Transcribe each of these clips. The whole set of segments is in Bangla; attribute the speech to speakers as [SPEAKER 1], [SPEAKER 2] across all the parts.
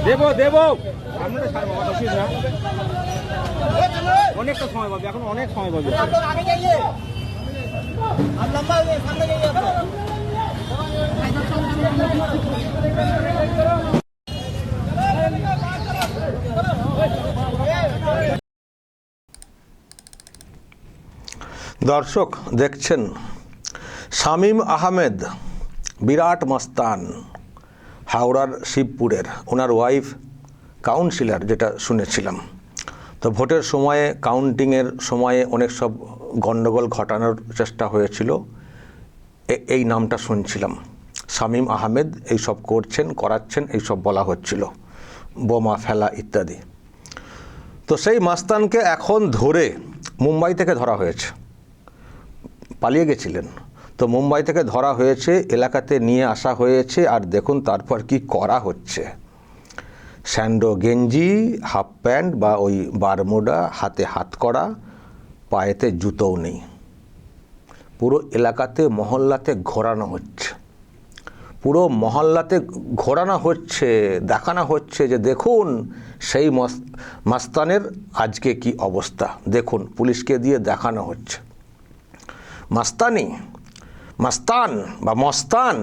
[SPEAKER 1] দেবো দেবো সামনে ছাড়বো, বসিস না, অনেকটা সময় পাবে, এখন অনেক সময় পাবে।
[SPEAKER 2] দর্শক দেখছেন শামীম আহমেদ বিরাট মস্তান, হাওড়ার শিবপুরের, ওনার ওয়াইফ কাউন্সিলর, যেটা শুনেছিলাম। তো ভোটের সময়ে কাউন্টিংয়ের সময়ে অনেক সব গণ্ডগোল ঘটানোর চেষ্টা হয়েছিল, এই নামটা শুনছিলাম। শামীম আহমেদ এই সব করছেন, করাচ্ছেন, এই সব বলা হচ্ছিল, বোমা ফেলা ইত্যাদি। তো সেই মাস্তানকে এখন ধরে মুম্বাই থেকে ধরা হয়েছে, পালিয়ে গেছিলেন, তো মুম্বাই থেকে ধরা হয়েছে, এলাকাতে নিয়ে আসা হয়েছে। আর দেখুন তারপর কি করা হচ্ছে। স্যান্ডো গেঞ্জি, হাফ প্যান্ট বা ওই বারমুডা, হাতে হাত করা, পায়েতে জুতোও নেই, পুরো এলাকাতে মহল্লাতে ঘোরানো হচ্ছে, পুরো মহল্লাতে ঘোরানো হচ্ছে, দেখানো হচ্ছে যে দেখুন সেই মাস্তানের আজকে কি অবস্থা, দেখুন পুলিশকে দিয়ে দেখানো হচ্ছে। মাস্তান বা মস্তান,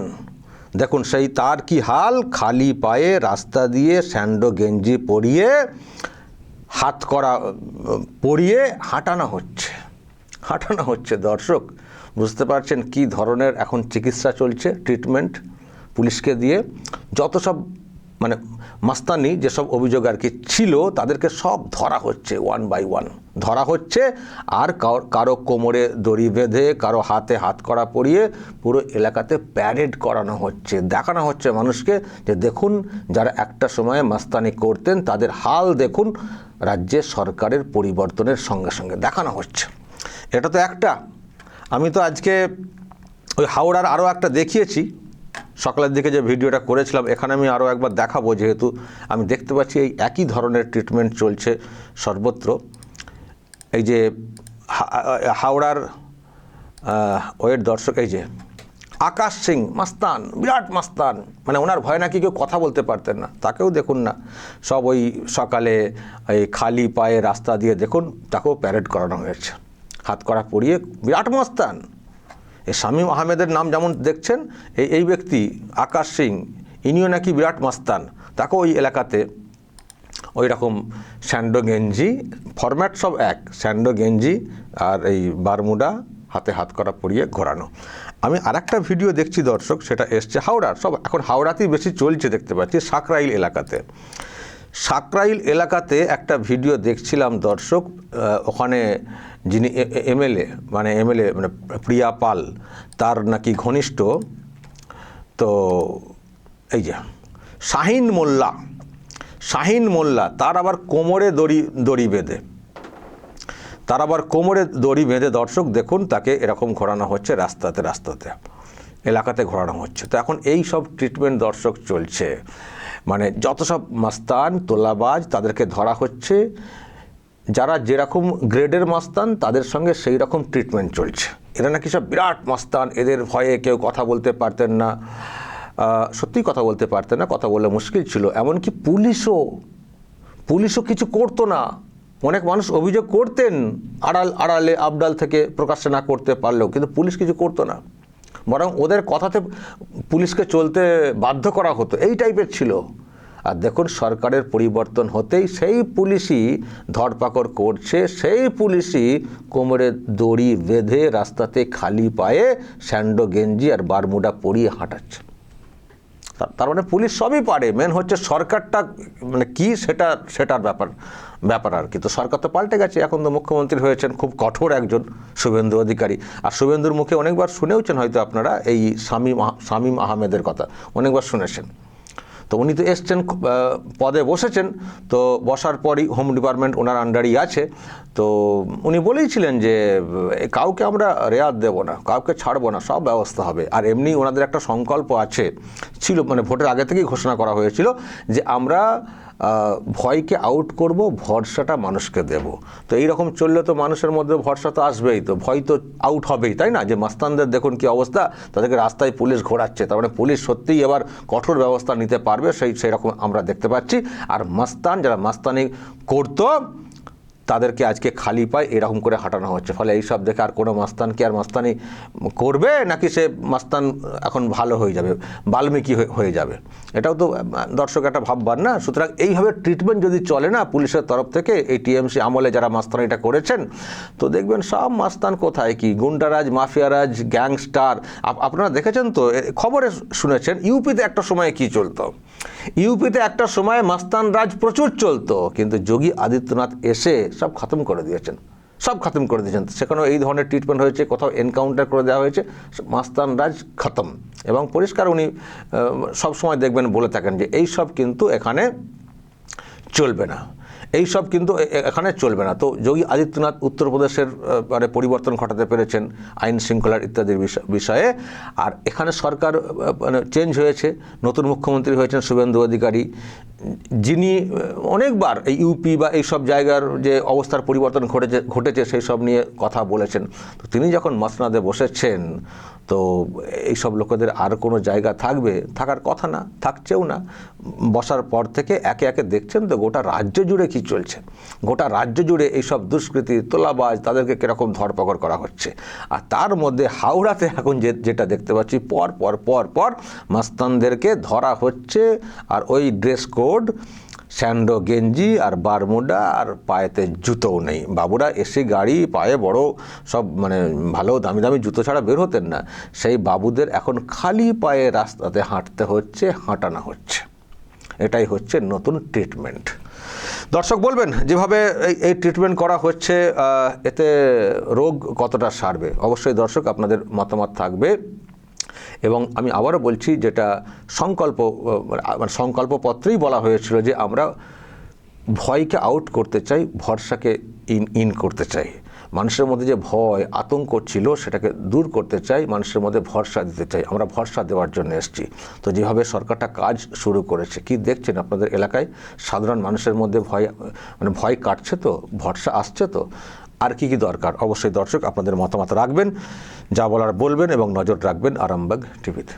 [SPEAKER 2] দেখুন সেই তার কি হাল, খালি পায়ে রাস্তা দিয়ে স্যান্ডো গেঞ্জি পরিয়ে, হাত করা পরিয়ে হাঁটানো হচ্ছে। দর্শক বুঝতে পারছেন কি ধরনের এখন চিকিৎসা চলছে, ট্রিটমেন্ট পুলিশকে দিয়ে। যত সব মানে মাস্তানি যেসব অভিযোগ আর কি ছিল, তাদেরকে সব ধরা হচ্ছে, ওয়ান বাই ওয়ান ধরা হচ্ছে। আর কারো কোমরে দড়ি বেঁধে, কারো হাতে হাত করা পরিয়ে পুরো এলাকাতে প্যারেড করানো হচ্ছে, দেখানো হচ্ছে মানুষকে যে দেখুন যারা একটা সময়ে মাস্তানি করতেন তাদের হাল দেখুন, রাজ্যে সরকারের পরিবর্তনের সঙ্গে সঙ্গে দেখানো হচ্ছে। এটা তো একটা, আমি তো আজকে ওই হাওড়ার আরও একটা দেখিয়েছি, সকালের দিকে যে ভিডিওটা করেছিলাম, এখানে আমি আরও একবার দেখাবো, যেহেতু আমি দেখতে পাচ্ছি এই একই ধরনের ট্রিটমেন্ট চলছে সর্বত্র। এই যে হাওড়ার ওয়ের দর্শক, এই যে আকাশ সিং মাস্তান, বিরাট মাস্তান, মানে ওনার ভয় নাকি কেউ কথা বলতে পারতেন না, তাকেও দেখুন না, সব ওই সকালে এই খালি পায়ে রাস্তা দিয়ে দেখুন তাকেও প্যারেড করানো হয়েছে, হাত করা পরিয়ে, বিরাট মাস্তান। এই শামীম আহমেদের নাম যেমন দেখছেন, এই ব্যক্তি আকাশ সিং, ইনিও নাকি বিরাট মাস্তান, তাকেও ওই এলাকাতে ওই রকম স্যান্ডো গেঞ্জি, ফরম্যাট সব এক, স্যান্ডো গেঞ্জি আর এই বারমুডা, হাতে হাত করা পরিয়ে ঘোরানো। আমি আরেকটা ভিডিও দেখছি দর্শক, সেটা এসছে হাওড়ার, সব এখন হাওড়াতেই বেশি চলছে দেখতে পাচ্ছি, সাকরাইল এলাকাতে একটা ভিডিও দেখছিলাম দর্শক। ওখানে যিনি এমএলএ মানে প্রিয়া পাল, তার নাকি ঘনিষ্ঠ, তো এই যে শাহিন মোল্লা, তার আবার কোমরে দড়ি বেঁধে, দর্শক দেখুন তাকে এরকম ঘোরানো হচ্ছে রাস্তাতে এলাকাতে ঘোরানো হচ্ছে। তো এখন এই সব ট্রিটমেন্ট দর্শক চলছে, মানে যত সব মাস্তান তোলাবাজ তাদেরকে ধরা হচ্ছে, যারা যেরকম গ্রেডের মাস্তান তাদের সঙ্গে সেই রকম ট্রিটমেন্ট চলছে। এরা নাকি সব বিরাট মাস্তান, এদের ভয়ে কেউ কথা বলতে পারতেন না, সত্যিই কথা বলতে পারতেন না, কথা বলে মুশকিল ছিল। এমনকি পুলিশও কিছু করতো না, অনেক মানুষ অভিযোগ করতেন আড়ালে আবডাল থেকে প্রকাশ্যে না করতে পারলেও, কিন্তু পুলিশ কিছু করতো না, বরং ওদের কথাতে পুলিশকে চলতে বাধ্য করা হতো, এই টাইপের ছিল। আর দেখুন সরকারের পরিবর্তন হতেই সেই পুলিশই ধরপাকড় করছে, সেই পুলিশই কোমরে দড়ি বেঁধে রাস্তাতে খালি পায়ে স্যান্ডো গেঞ্জি আর বারমুডা পরিয়ে হাঁটাচ্ছে। তার মানে পুলিশ সবই পারে, মেন হচ্ছে সরকারটা মানে কি সেটার ব্যাপার আর কি। তো সরকার তো পাল্টে গেছে, এখন তো মুখ্যমন্ত্রী হয়েছেন খুব কঠোর একজন শুভেন্দু অধিকারী। আর শুভেন্দুর মুখে অনেকবার শুনেওছেন হয়তো আপনারা এই শামীম আহমেদের কথা, অনেকবার শুনেছেন। তো উনি তো এসছেন, পদে বসেছেন, তো বসার পরই হোম ডিপার্টমেন্ট ওনার আন্ডারই আছে, তো উনি বলেইছিলেন যে কাউকে আমরা রেয়াত দেব না, কাউকে ছাড়বো না, সব ব্যবস্থা হবে। আর এমনি ওনাদের একটা সংকল্প ছিল, মানে ভোটের আগে থেকেই ঘোষণা করা হয়েছিল যে আমরা ভয়কে আউট করব, ভরসাটা মানুষকে দেব। তো এইরকম চললে তো মানুষের মধ্যে ভরসা তো আসবেই, তো ভয় তো আউট হবেই, তাই না? যে মাস্তানদের দেখুন কি অবস্থা, তাদেরকে রাস্তায় পুলিশ ঘোরাচ্ছে, তার মানে পুলিশ সত্যিই এবার কঠোর ব্যবস্থা নিতে পারবে, সেই রকম আমরা দেখতে পাচ্ছি। আর মাস্তান যারা মাস্তানি করতো তাদেরকে আজকে খালি পায় এরকম করে হাঁটানো হচ্ছে। ফলে এইসব দেখে আর কোনো মাস্তান কি আর মাস্তানি করবে, নাকি সে মাস্তান এখন ভালো হয়ে যাবে, বাল্মীকি হয়ে যাবে? এটাও তো দর্শক একটা ভাববার না। সুতরাং এইভাবে ট্রিটমেন্ট যদি চলে না পুলিশের তরফ থেকে, এই টিএমসি আমলে যারা মাস্তানিটা করেছেন, তো দেখবেন সব মাস্তান কোথায় কি গুন্ডারাজ, মাফিয়ারাজ, গ্যাংস্টার। আপনারা দেখেছেন তো, খবরে শুনেছেন ইউপিতে একটা সময় কি চলতো। ইউপিতে একটা সময় মাস্তান রাজ প্রচুর চলতো, কিন্তু যোগী আদিত্যনাথ এসে সব খতম করে দিয়েছেন, সব খতম করে দিয়েছেন। সেখানেও এই ধরনের ট্রিটমেন্ট হয়েছে, কোথাও এনকাউন্টার করে দেওয়া হয়েছে, মাস্তান রাজ খতম। এবং পরিষ্কার উনি সব সময় দেখবেন বলে থাকেন যে এই সব কিন্তু এখানে চলবে না, এই সব কিন্তু এখানে চলবে না। তো যোগী আদিত্যনাথ উত্তরপ্রদেশের মানে পরিবর্তন ঘটাতে পেরেছেন আইন শৃঙ্খলার ইত্যাদির বিষয়ে। আর এখানে সরকার মানে চেঞ্জ হয়েছে, নতুন মুখ্যমন্ত্রী হয়েছেন শুভেন্দু অধিকারী, যিনি অনেকবার এই ইউপি বা এই সব জায়গার যে অবস্থার পরিবর্তন ঘটেছে সেই সব নিয়ে কথা বলেছেন। তো তিনি যখন মসনাদে বসেছেন, তো এইসব লোকেদের আর কোনো জায়গা থাকবে? থাকার কথা না, থাকছেও না। বসার পর থেকে একে একে দেখছেন তো গোটা রাজ্য জুড়ে কি চলছে, গোটা রাজ্য জুড়ে এইসব দুষ্কৃতী, তোলাবাজ, তাদেরকে কীরকম ধরপকড় করা হচ্ছে। আর তার মধ্যে হাওড়াতে এখন যেটা দেখতে পাচ্ছি, পর পর পর পর মাস্তানদেরকে ধরা হচ্ছে। আর ওই ড্রেস কোড, স্যান্ডো গেঞ্জি আর বারমুডা, আর পায়েতে জুতোও নেই। বাবুরা এসি গাড়ি, পায়ে বড় সব মানে ভালো দামি দামি জুতো ছাড়া বের হতেন না, সেই বাবুদের এখন খালি পায়ে রাস্তাতে হাঁটতে হচ্ছে, হাঁটানো হচ্ছে। এটাই হচ্ছে নতুন ট্রিটমেন্ট। দর্শক বলবেন যেভাবে এই ট্রিটমেন্ট করা হচ্ছে, এতে রোগ কতটা সারবে? অবশ্যই দর্শক আপনাদের মতামত থাকবে। এবং আমি আবারও বলছি, যেটা সংকল্পপত্রেই বলা হয়েছিল যে আমরা ভয়কে আউট করতে চাই, ভরসাকে ইন করতে চাই। মানুষের মধ্যে যে ভয় আতঙ্ক ছিল সেটাকে দূর করতে চাই, মানুষের মধ্যে ভরসা দিতে চাই। আমরা ভরসা দেওয়ার জন্য এসেছি। তো যেভাবে সরকারটা কাজ শুরু করেছে, কি দেখছেন আপনাদের এলাকায় সাধারণ মানুষের মধ্যে ভয় কাটছে তো, ভরসা আসছে তো? আর কি কি দরকার? অবশ্যই দর্শক আপনাদের মতামত রাখবেন, যা বলার বলবেন এবং নজর রাখবেন আরামবাগ টিভিতে।